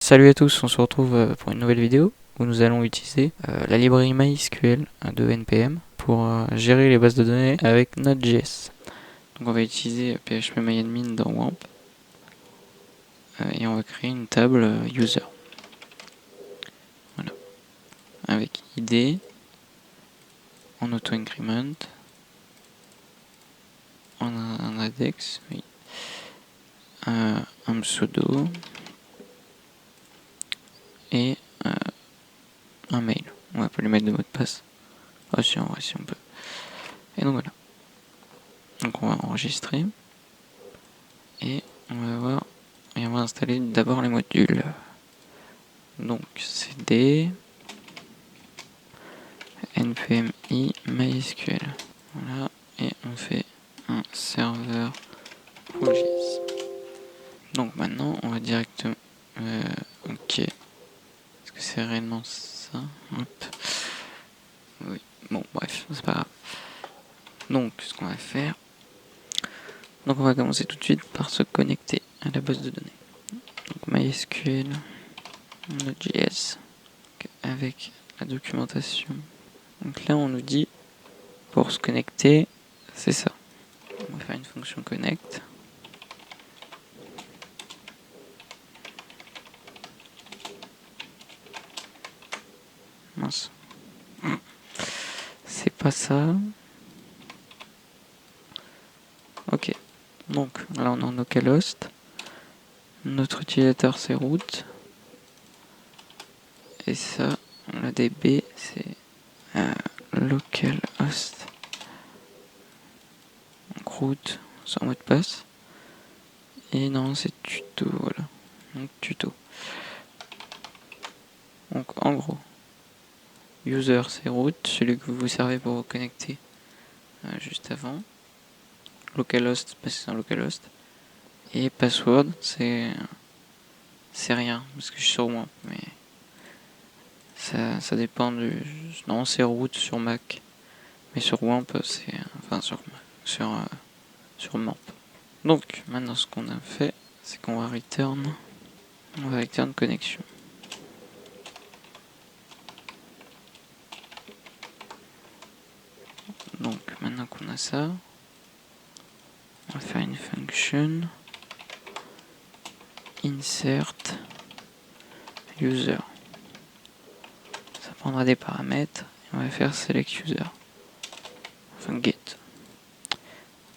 Salut à tous, on se retrouve pour une nouvelle vidéo où nous allons utiliser la librairie MySQL de NPM pour gérer les bases de données avec Node.js. Donc on va utiliser phpMyAdmin dans WAMP et on va créer une table user. Voilà. Avec ID, en auto-increment, en un index, oui. Un pseudo et un mail. On va pas lui mettre de mot de passe. Ah si, en vrai, si on peut. Et donc voilà. Donc on va enregistrer et on va voir et on va installer d'abord les modules. Donc cd npm i mysql. Voilà, et on fait un serveur .js. Donc maintenant on va directement ok, est-ce que c'est réellement ça? Hop. Oui, bon bref, c'est pas grave. Donc ce qu'on va faire, donc on va commencer tout de suite par se connecter à la base de données. Donc mysql node.js avec la documentation. Donc là on nous dit pour se connecter, c'est ça. On va faire une fonction connect. Mince. C'est pas ça. Ok. Donc là on est en localhost. Notre utilisateur c'est root. Et ça, la DB c'est localhost. Donc root sans mot de passe. Et non, c'est tuto, voilà. Donc tuto. Donc en gros, user c'est root, celui que vous servez pour vous connecter juste avant. Localhost, parce que c'est un localhost. Et password, c'est rien, parce que je suis sur moi. Mais ça dépend du. Non, c'est root sur Mac. Mais sur WAMP, c'est. Enfin, sur MAMP. Donc, maintenant, ce qu'on a fait, c'est qu'on va return. On va return connexion. Donc, maintenant qu'on a ça, on va faire une function insert user. Ça prendra des paramètres et on va faire select user. Enfin, get.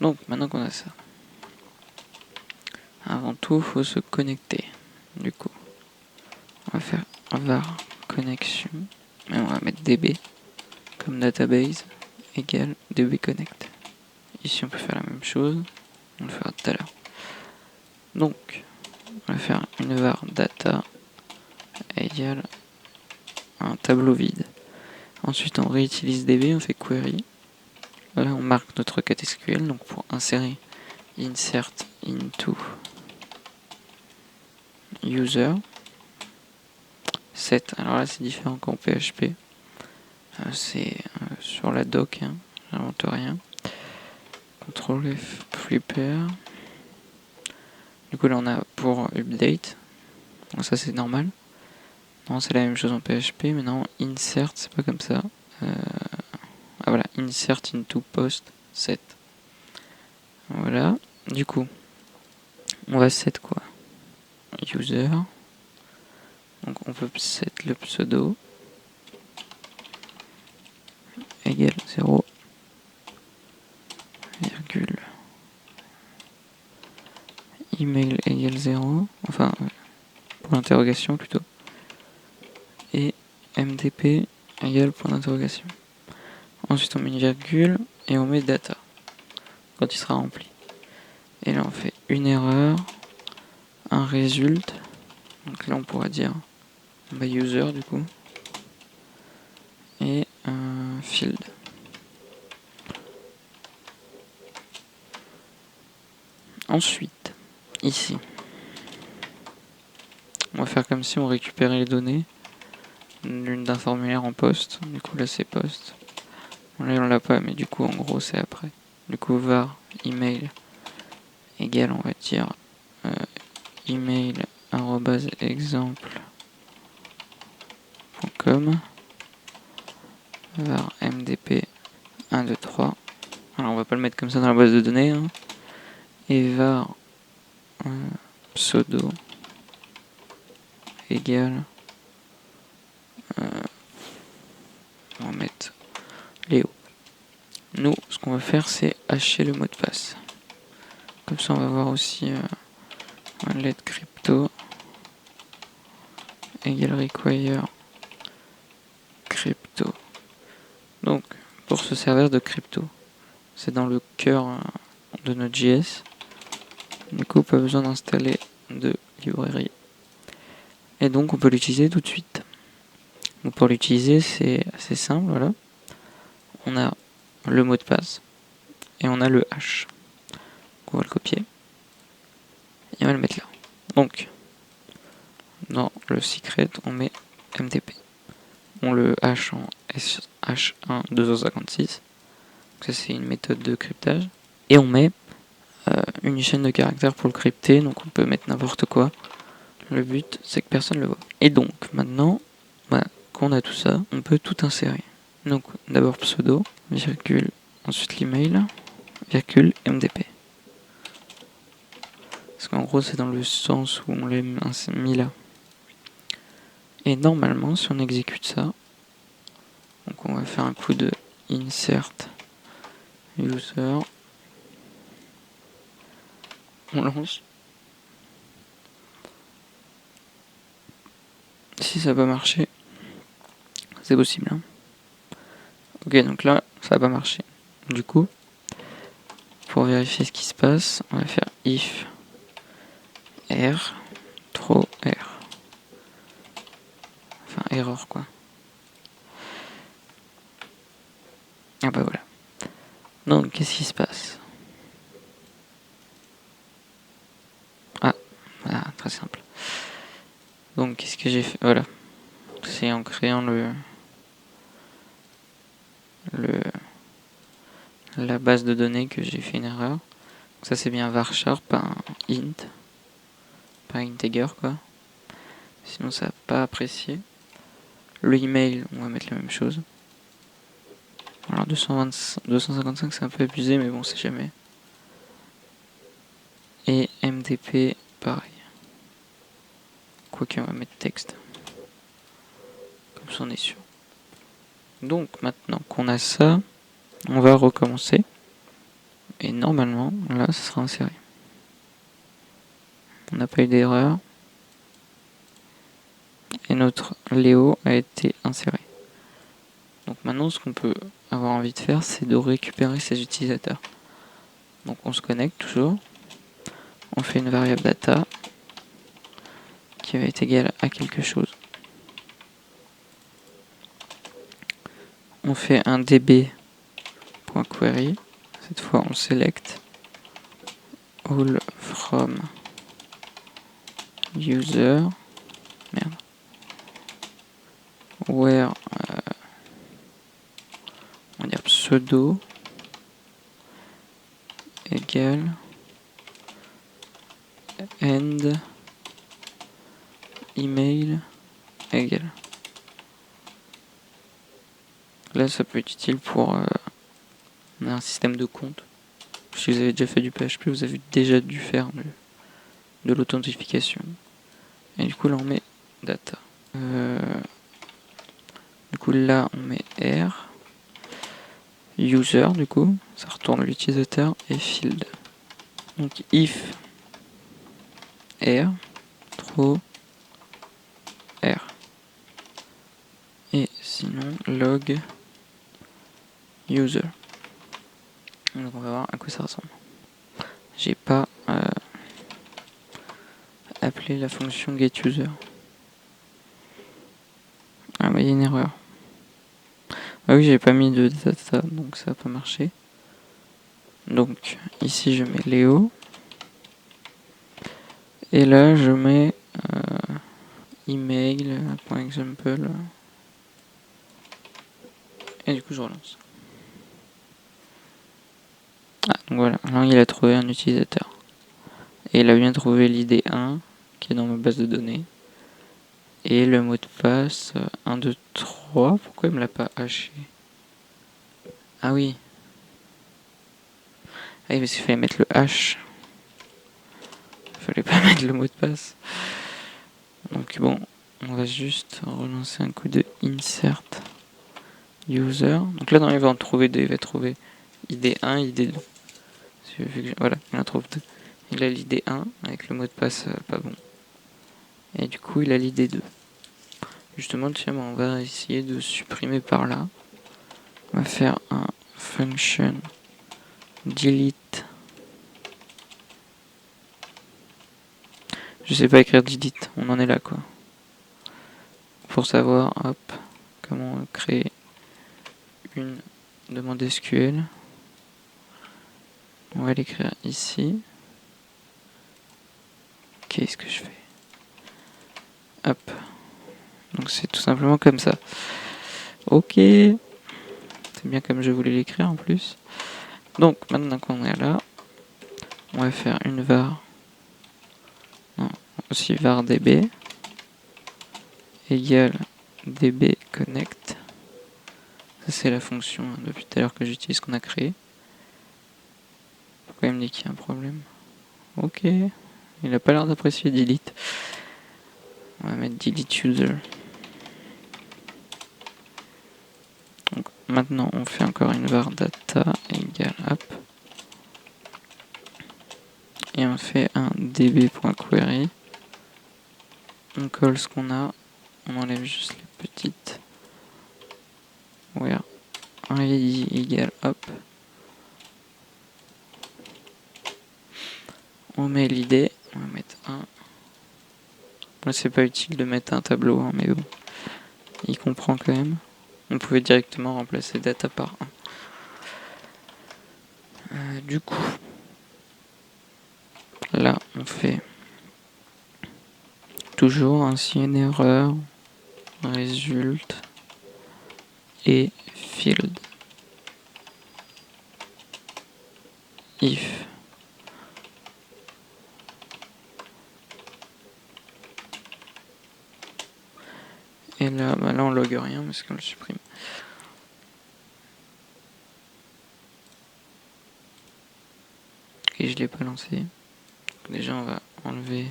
Donc, maintenant qu'on a ça, avant tout, il faut se connecter. Du coup, on va faire var connexion et on va mettre db comme database égale dbconnect. Ici, on peut faire la même chose. On le fera tout à l'heure. Donc, on va faire une var data égale un tableau vide. Ensuite, on réutilise db, on fait query. Là, on marque notre requête SQL. Donc, pour insérer insert into user set. Alors là, c'est différent qu'en PHP. C'est sur la doc, hein, j'invente rien. CTRL F, prepare. Du coup, là, on a pour update. Donc, ça, c'est normal. Non, c'est la même chose en PHP, mais non, insert, c'est pas comme ça. Ah voilà, insert into post set. Voilà, du coup, on va set quoi? User. Donc, on peut set le pseudo égale 0, virgule, email égale 0, enfin, pour l'interrogation plutôt. Et mdp égale point d'interrogation. Ensuite on met une virgule et on met data quand il sera rempli. Et là on fait une erreur, un résulte. Donc là on pourra dire user du coup. Et un field. Ensuite, ici, on va faire comme si on récupérait les données d'un formulaire en poste. Du coup là c'est poste. Là on l'a pas, mais du coup en gros c'est après. Du coup var email égale on va dire email .exemple.com var mdp 1, 2, 3. Alors on va pas le mettre comme ça dans la base de données, hein. Et var pseudo égale, on va mettre Léo. Nous, ce qu'on va faire, c'est hacher le mot de passe. Comme ça, on va voir aussi let crypto égale require crypto. Donc, pour se servir de crypto, c'est dans le cœur de notre JS. Du coup, pas besoin d'installer de librairie. Et donc, on peut l'utiliser tout de suite. Donc, pour l'utiliser, c'est assez simple. Voilà. On a le mot de passe et on a le hash. Donc, on va le copier et on va le mettre là. Donc, dans le secret, on met MTP. On le hash en SH1 256. Ça, c'est une méthode de cryptage. Et on met une chaîne de caractères pour le crypter. Donc, on peut mettre n'importe quoi. Le but, c'est que personne ne le voit. Et donc, maintenant, qu'on a tout ça, on peut tout insérer. Donc, d'abord pseudo, virgule, ensuite l'email, virgule, MDP. Parce qu'en gros, c'est dans le sens où on l'a mis là. Et normalement, si on exécute ça, donc on va faire un coup de insert user, on lance. Si ça n'a pas marché, c'est possible. Hein. Ok, donc là, ça n'a pas marché. Du coup, pour vérifier ce qui se passe, on va faire if r trop r. Enfin, erreur quoi. Ah bah voilà. Donc, qu'est-ce qui se passe? Ah, très simple. Donc, qu'est-ce que j'ai fait? Voilà. C'est en créant la base de données que j'ai fait une erreur. Donc ça, c'est bien varchar, pas un int. Pas un integer, quoi. Sinon, ça va pas apprécié. Le email, on va mettre la même chose. Alors, 255, c'est un peu abusé, mais bon, c'est jamais. Et MDP, pareil. Quoique, on va mettre texte. Comme ça, on est sûr. Donc, maintenant qu'on a ça, on va recommencer. Et normalement, là, ça sera inséré. On n'a pas eu d'erreur. Et notre Léo a été inséré. Donc maintenant, ce qu'on peut avoir envie de faire, c'est de récupérer ces utilisateurs. Donc on se connecte toujours. On fait une variable data qui va être égale à quelque chose. On fait un db.query. Cette fois, on select all from user. Merde. Where on va dire pseudo égale end email égale. Là, ça peut être utile pour un système de compte. Si vous avez déjà fait du PHP, vous avez déjà dû faire de l'authentification. Et du coup, là, on met data. Du coup, là, on met R. User, du coup, ça retourne l'utilisateur. Et field. Donc, if R, trop R. Et sinon, log user. Donc, on va voir à quoi ça ressemble. J'ai pas appelé la fonction getUser. Ah, bah, il y a une erreur. Ah oui, j'ai pas mis de data, donc ça n'a pas marché. Donc, ici, je mets Léo. Et là, je mets email.example. Et du coup, je relance. Ah, donc voilà, là, il a trouvé un utilisateur. Et il a bien trouvé l'ID 1. qui est dans ma base de données. Et le mot de passe 1, 2, 3. Pourquoi il me l'a pas haché? Ah oui. Ah oui, parce qu'il fallait mettre le H. Il fallait pas mettre le mot de passe. Donc bon, on va juste relancer un coup de insert user. Donc là, il va en trouver deux. Il va trouver ID1, ID2. Voilà, il en trouve deux. Il a l'ID1 avec le mot de passe pas bon. Et du coup, il a l'ID2. Justement, tiens, on va essayer de supprimer par là. On va faire un function delete. Je sais pas écrire delete, on en est là quoi. Pour savoir, hop, comment créer une demande SQL. On va l'écrire ici. Qu'est-ce que je fais? Hop. Donc c'est tout simplement comme ça. Ok. C'est bien comme je voulais l'écrire en plus. Donc maintenant qu'on est là, on va faire une var. Non, aussi var db égale db connect. Ça c'est la fonction depuis tout à l'heure que j'utilise, qu'on a créée. Pourquoi il me dit qu'il y a un problème? Ok. Il a pas l'air d'apprécier delete. On va mettre delete user. Donc maintenant on fait encore une var data égale hop. Et on fait un db.query. On colle ce qu'on a. On enlève juste les petites. Where id égale hop. On met l'id. On va mettre 1. Là c'est pas utile de mettre un tableau, hein, mais bon. Il comprend quand même. On pouvait directement remplacer data par 1. Du coup, là on fait toujours ainsi une erreur, résulte et field if et là, là on log rien parce qu'on le supprime. Et je l'ai pas lancé. Donc déjà on va enlever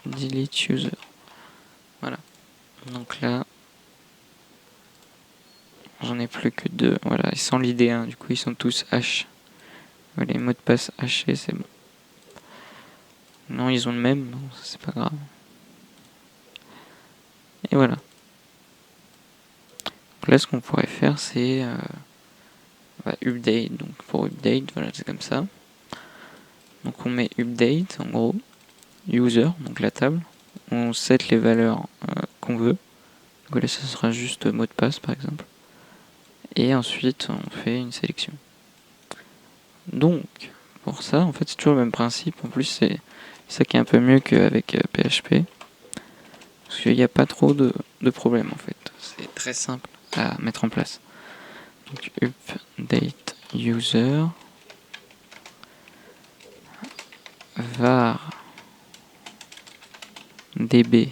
delete user. Voilà. Donc là, j'en ai plus que 2. Voilà, et sans l'ID1, du coup ils sont tous H. Les mots de passe hachés, c'est bon. Non, ils ont le même, bon, c'est pas grave. Et voilà. Donc là, ce qu'on pourrait faire, c'est update. Donc pour update, voilà, c'est comme ça. Donc on met update, en gros, user, donc la table. On set les valeurs qu'on veut. Donc là, ça sera juste mot de passe, par exemple. Et ensuite, on fait une sélection. Donc, pour ça, en fait, c'est toujours le même principe. En plus, c'est ça qui est un peu mieux qu'avec PHP. Parce qu'il n'y a pas trop de problèmes, en fait. C'est très simple à mettre en place. Donc, update user var db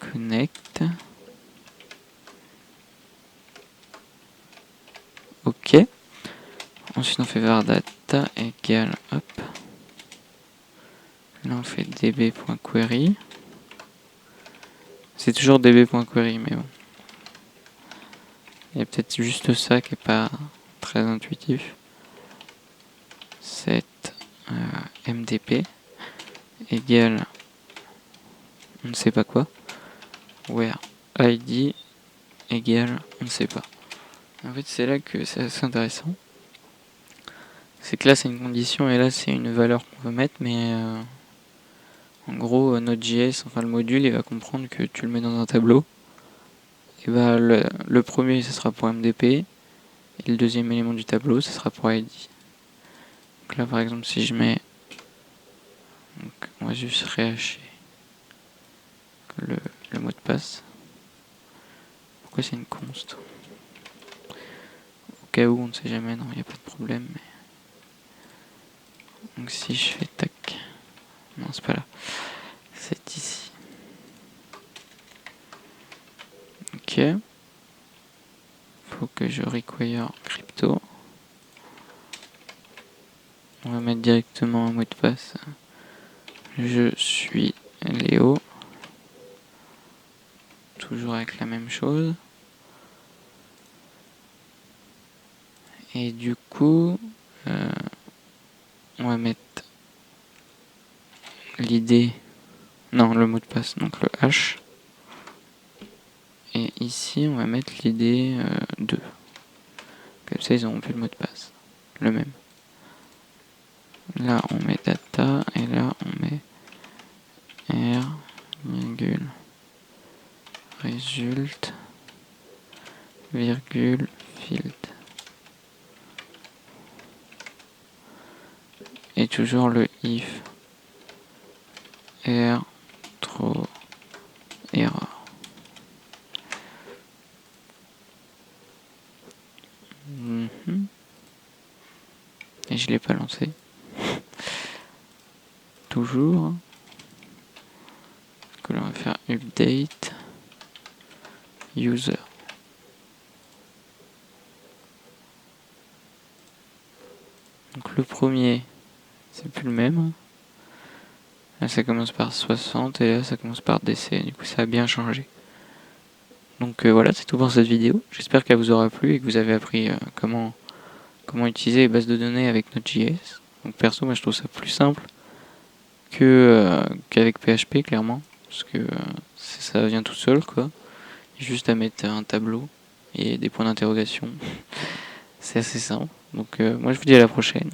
connect. Ok. Ensuite, on fait var data égale hop. Là, on fait db.query. C'est toujours db.query, mais bon. Il y a peut-être juste ça qui est pas très intuitif. Set mdp égale on ne sait pas quoi. Where id égale on ne sait pas. En fait, c'est là que c'est assez intéressant. C'est que là, c'est une condition et là, c'est une valeur qu'on veut mettre, mais en gros, Node.js, enfin le module, il va comprendre que tu le mets dans un tableau. Et bah, le premier, ce sera pour MDP, et le deuxième élément du tableau, ce sera pour ID. Donc là, par exemple, si je mets, donc, on va juste rehacher le mot de passe. Pourquoi c'est une const? Au cas où, on ne sait jamais, non, il n'y a pas de problème. Mais Donc si je fais tac, non c'est pas là, c'est ici. Ok. Faut que je require crypto. On va mettre directement un mot de passe. Je suis Léo. Toujours avec la même chose. Et du coup, on va mettre l'idée, non le mot de passe, donc le H. Et ici, on va mettre l'idée 2. Comme ça, ils auront plus le mot de passe. Le même. Là, on met data. Et là, on met R, virgule, résulte, virgule, field. Et toujours le if R, trop, erreur. Et je l'ai pas lancé. Toujours. Donc là, on va faire update user. Donc le premier, c'est plus le même. Là, ça commence par 60 et là, ça commence par DC. Du coup, ça a bien changé. Donc voilà, c'est tout pour cette vidéo. J'espère qu'elle vous aura plu et que vous avez appris comment utiliser les bases de données avec Node.js. Donc perso, moi je trouve ça plus simple qu'avec PHP clairement, parce que ça vient tout seul quoi. Il y a juste à mettre un tableau et des points d'interrogation. C'est assez simple. Donc moi je vous dis à la prochaine.